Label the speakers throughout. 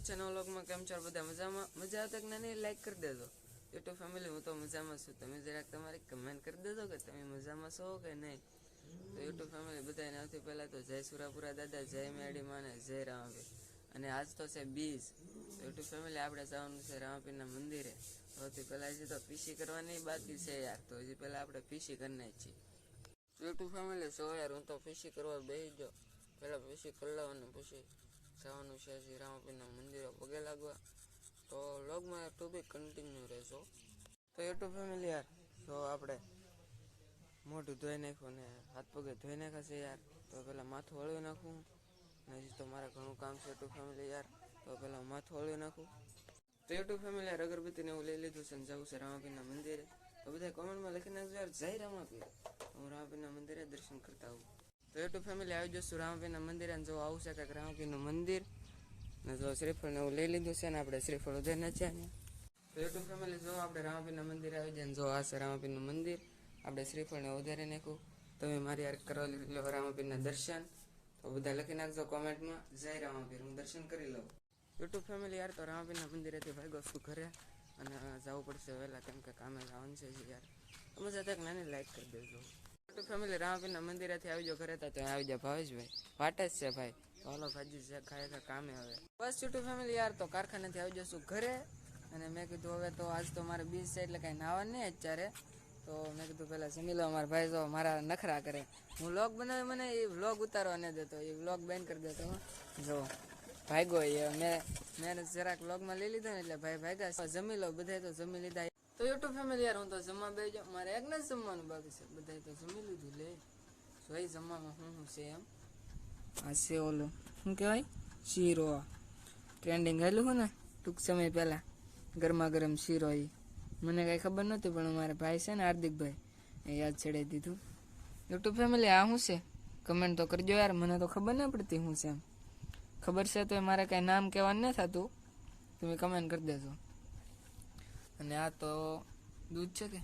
Speaker 1: સ્વાગત છે નવા વ્લોગમાં. કેમ છો બધા? મજામાં? મજા આવતા કે નાની લાઈક કરી દેજો. યુટ્યુબ ફેમિલી, હું તો મજામાં છું. તમે જરાક તમારી કમેન્ટ કરી દેજો કે તમે મજામાં છો કે નહીં. તો યુટ્યુબ ફેમિલી બધાને સૌથી પહેલાં તો જય સુરાપુરા દાદા, જય મેડી માને, જય રામાપીર. અને આજ તો છે બીજ. તો યુટ્યુબ ફેમિલી આપણે જવાનું છે રામાપીરના મંદિરે. સૌથી પહેલાં હજી તો પીસી કરવાની બાકી છે યાર. તો હજી પહેલાં આપણે પીસી કરી નાખીએ. યુટ્યુબ ફેમિલી સો યાર, હું તો પીસી કરવા બેસી ગયો. પહેલાં પીસી કરી લેવાનું, પછી જવાનું છે હજી રામાપીરના મંદિરે પગે લાગવા. તો વ્લોગમાં ટુ બી કન્ટિન્યુ રહેશો. તો યુટ્યુબ ફેમિલી યાર, તો આપણે મોઢું ધોઈ નાખ્યું ને હાથ પગે ધોઈ નાખ્યા છે યાર. તો પહેલાં માથું હળવી નાખું. ને હજી તો મારે ઘણું કામ છે યુટ્યુબ ફેમિલી યાર. તો પહેલાં માથું હળવી નાખું. તો યુટ્યુબ ફેમિલી યાર, અગરબત્તીને એવું લઈ લીધું છે ને જવું છે રામાપીરના મંદિરે. તો બધા કોમેન્ટમાં લખી નાખજો યાર, જય રામાપીર. હું રામાપીરના મંદિરે દર્શન કરતા આવું. તો યુટ્યુબ ફેમિલી આવી જશું રામાપીરના મંદિરે. અને જો આવું છે કંઈક રામાપીરનું મંદિર. ને જો શ્રીફળને એવું લઈ લીધું છે ને આપણે શ્રીફળ ઉધર નાખ્યા. તો યુટ્યુબ ફેમિલી જો આપણે રામાપીરના મંદિરે આવી જાય ને જો આ છે રામાપીરનું મંદિર. આપણે શ્રીફળને ઉધારી નાખ્યું. તમે મારી યાર કરવા લો રામાપીરના દર્શન. તો બધા લખી નાખજો કોમેન્ટમાં, જય રામાપીર. હું દર્શન કરી લઉં. યુટ્યુબ ફેમિલી યાર, તો રામાપીરના મંદિરેથી ભાગ્યો છું ઘરે. અને જવું પડશે વહેલા, કેમ કે કામે જવાનું છે યાર. તમે સાથે નાની લાઈક કરી દેજો. યુટ્યુબ ફેમિલી રામાપીરના મંદિરેથી આવી જાઓ ઘરે. તો ત્યાં આવી જાય ભાવેશભાઈ, વાટે જ છે ભાઈ. તો હાલો ભાજી છે ખાય કામે હવે. બસ યુટ્યુબ ફેમિલી યાર, તો કારખાનેથી આવી જશું ઘરે. અને મેં કીધું હવે તો આજ તો મારે બીજ છે એટલે કાંઈ નાવા નહીં અત્યારે. તો મેં કીધું પહેલાં જમી લો. મારા ભાઈ જો મારા નખરા કરે. હું વ્લોગ બનાવી, મને એ વ્લોગ ઉતારવા નહીં દેતો, એ વ્લોગ બેન કરી દેતો. જો ભાગ્યો એ મેં જરાક વ્લોગમાં લઈ લીધો ને એટલે ભાઈ ભાગ્યા. જમી લો, બધા તો જમી લીધા. તો યુટ્યુબ ફેમિલી યાર, હું તો જમવા બે જાઉં. મારે એક ને જમવાનું બાકી છે. બધા તો જમી લીધું લે. જોઈ જમવામાં શું છે એમ. આ છે ઓલું શું કહેવાય, શીરો. ટ્રેન્ડિંગ આવેલું હોય ને ટૂંક સમય પહેલાં, ગરમા ગરમ શીરો. એ મને કાંઈ ખબર નહોતી, પણ મારા ભાઈ છે ને હાર્દિકભાઈ, એ યાદ ચડાવી દીધું. યુટ્યુબ ફેમિલી આ શું છે કમેન્ટ તો કરજો યાર, મને તો ખબર ન પડતી શું છે એમ. ખબર છે તો મારે કાંઈ નામ કહેવાનું ન થતું, તમે કમેન્ટ કરી દેજો. અને આ તો દૂધ છે કે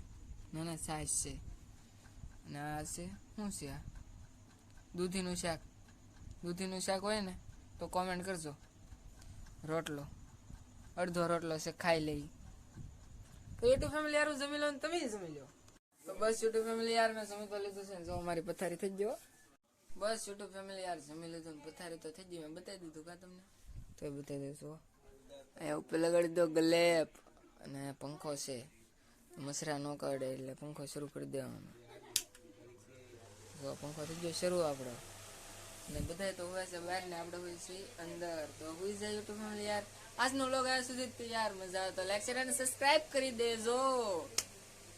Speaker 1: ના ના છાશ છે. અને આ છે શું છે, આ દૂધીનું શાક. દૂધીનું શાક હોય ને તો કોમેન્ટ કરજો. રોટલો, અડધો રોટલો છે, ખાઈ લઈ. તો યુટ્યુબ ફેમિલી યાર હું જમી લો ને તમે જમી લો. તો બસ યુટ્યુબ ફેમિલી યાર, મેં જમી તો લીધું છે ને જો મારી પથારી થઈ ગયો. બસ યુટ્યુબ ફેમિલી યાર, જમી લીધું ને પથારી તો થઈ ગઈ. મેં બતાવી દીધું કા તમને? તો એ બતાવી દઈશું. અહીંયા ઉપર લગાડી દો ગલેપ. અને પંખો છે, મસરા ન કાઢે એટલે પંખો શરૂ કરી દેવાનો. પંખો થઈ ગયો શરૂ આપણો. ને બધા તો હોય છે બહાર ને આપણે હોય છીએ અંદર. તો હોઈ જાય યુટ્યુબ ફેમિલી યાર. આજનો વ્લોગ આવ્યા સુધી યાર મજા આવે તો લાઈક શેર અને સબસ્ક્રાઈબ કરી દેજો.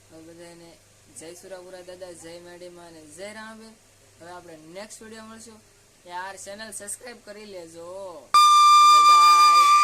Speaker 1: તો બધાને જય સુરાપુરા દાદા, જય મેડીમાં અને જય રામાપીર. હવે આપણે નેક્સ્ટ વિડીયો મળશું યાર. ચેનલ સબસ્ક્રાઈબ કરી લેજો. બાય.